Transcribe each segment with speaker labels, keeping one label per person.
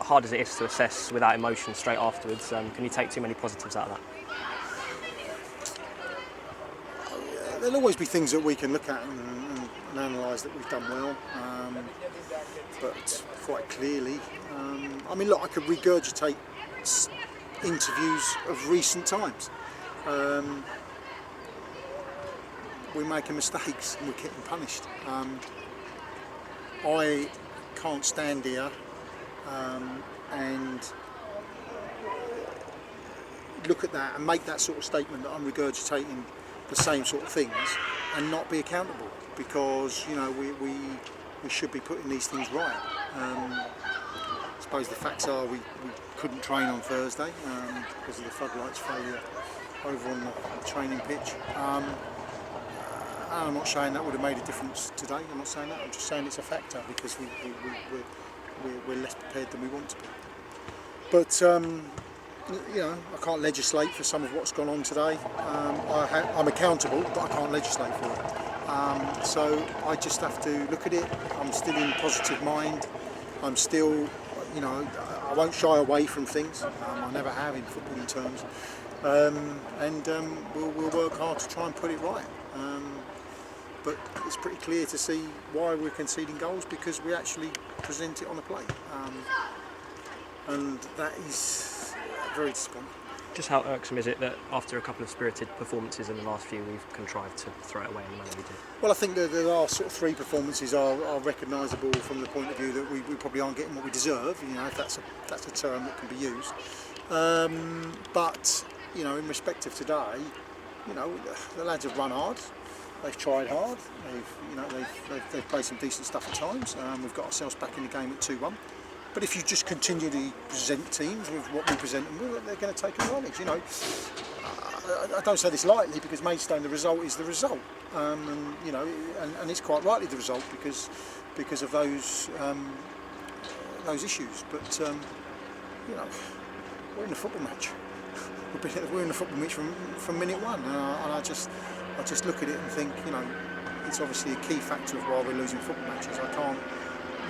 Speaker 1: hard as it is to assess without emotion straight afterwards, can you take too many positives out of that?
Speaker 2: There'll always be things that we can look at and analyse that we've done well, but quite clearly, I mean, look, I could regurgitate interviews of recent times. We're making mistakes and we're getting punished. I can't stand here and look at that and make that sort of statement that I'm regurgitating the same sort of things and not be accountable, because you know we should be putting these things right. I suppose the facts are we couldn't train on Thursday because of the floodlights failure over on the training pitch. I'm not saying that would have made a difference today. I'm not saying that. I'm just saying it's a factor because we're less prepared than we want to be. But you know, I can't legislate for some of what's gone on today. I'm accountable, but I can't legislate for it. So I just have to look at it. I'm still in positive mind. I'm still, you know, I won't shy away from things. I never have in footballing terms. We'll work hard to try and put it right. But it's pretty clear to see why we're conceding goals, because we actually present it on the plate. And that is very disappointing.
Speaker 1: Just how irksome is it that after a couple of spirited performances in the last few, we've contrived to throw it away in the manner we did?
Speaker 2: Well, I think that the last sort of three performances are recognisable from the point of view that we probably aren't getting what we deserve, you know, if that's a term that can be used. But, you know, in respect of today, you know, the lads have run hard. They've tried hard. They've played some decent stuff at times. We've got ourselves back in the game at 2-1. But if you just continually present teams with what we present them with, they're going to take advantage. You know, I don't say this lightly, because Maidstone, the result is the result, and you know, and it's quite rightly the result because of those issues. But you know, we're in a football match. We're in a football match from minute one, and I just look at it and think, you know, it's obviously a key factor of why we're losing football matches. I can't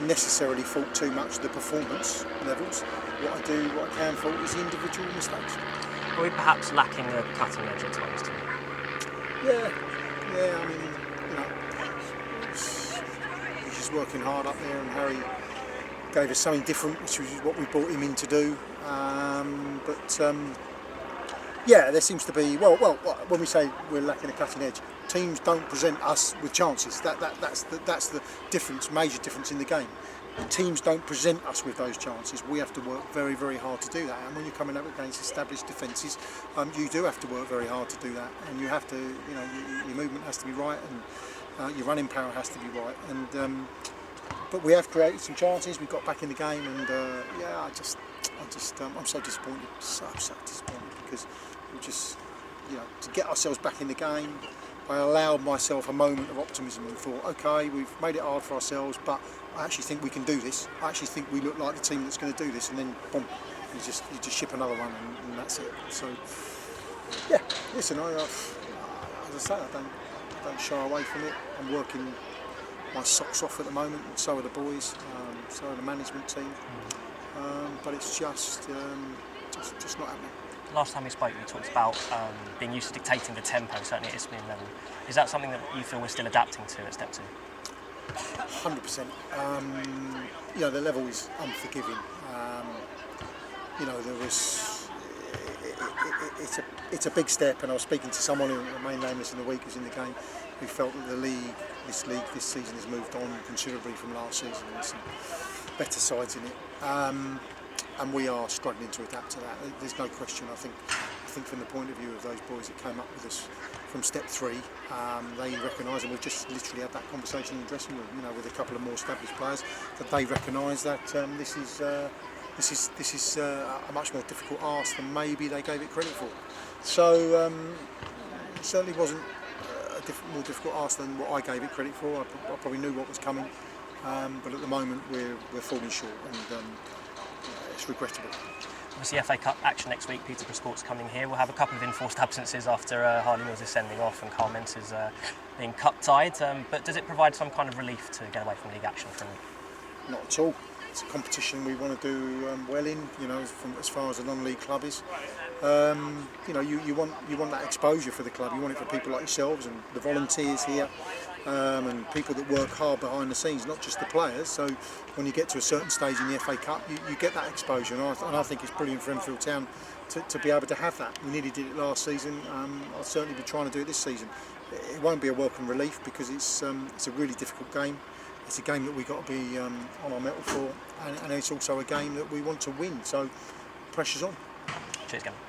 Speaker 2: necessarily fault too much the performance levels. What I can fault is the individual mistakes.
Speaker 1: Are we perhaps lacking a cutting edge at times too?
Speaker 2: Yeah. I mean, you know, he's just working hard up there, and Harry gave us something different, which was what we brought him in to do. Yeah, there seems to be, well, when we say we're lacking a cutting edge, teams don't present us with chances. That's the difference, major difference in the game. Teams don't present us with those chances. We have to work very, very hard to do that. And when you're coming up against established defences, you do have to work very hard to do that. And you have to, you know, your movement has to be right, and your running power has to be right. And but we have created some chances. We got back in the game, and yeah, I'm so disappointed, so disappointed, because we just, you know, to get ourselves back in the game, I allowed myself a moment of optimism and thought, okay, we've made it hard for ourselves, but I actually think we can do this. I actually think we look like the team that's going to do this, and then boom, you just ship another one, and that's it. So yeah, listen, as I say, I don't shy away from it. I'm working my socks off at the moment, and so are the boys, so are the management team. But it's just not happening.
Speaker 1: Last time we spoke, you talked about being used to dictating the tempo, certainly at Isthmian level. Is that something that you feel we're still adapting to at step 2?
Speaker 2: 100%. You know, the level is unforgiving. You know, it's a big step, and I was speaking to someone who remained nameless in the week who's in the game, who felt that this season has moved on considerably from last season. There's some better sides in it. And we are struggling to adapt to that. There's no question. I think from the point of view of those boys that came up with us from step 3, they recognise, and we've just literally had that conversation in the dressing room, you know, with a couple of more established players, that they recognise that this is a much more difficult ask than maybe they gave it credit for. So it certainly wasn't a more difficult ask than what I gave it credit for. I probably knew what was coming, but at the moment we're falling short, and it's regrettable.
Speaker 1: Obviously, FA Cup action next week. Peterborough Sports coming here. We'll have a couple of enforced absences after Harley Mills is sending off and Carl Mentz is being cup tied. But does it provide some kind of relief to get away from league action for a week?
Speaker 2: Not at all. It's a competition we want to do well in, you know, from as far as a non-league club is. You know, you want that exposure for the club. You want it for people like yourselves and the volunteers here, and people that work hard behind the scenes, not just the players. So when you get to a certain stage in the FA Cup, you get that exposure, and I think it's brilliant for Enfield Town to be able to have that. We nearly did it last season. I'll certainly be trying to do it this season. It won't be a welcome relief because it's a really difficult game. It's a game that we've got to be on our mettle for, and it's also a game that we want to win. So pressure's on.
Speaker 1: Cheers, Gavin.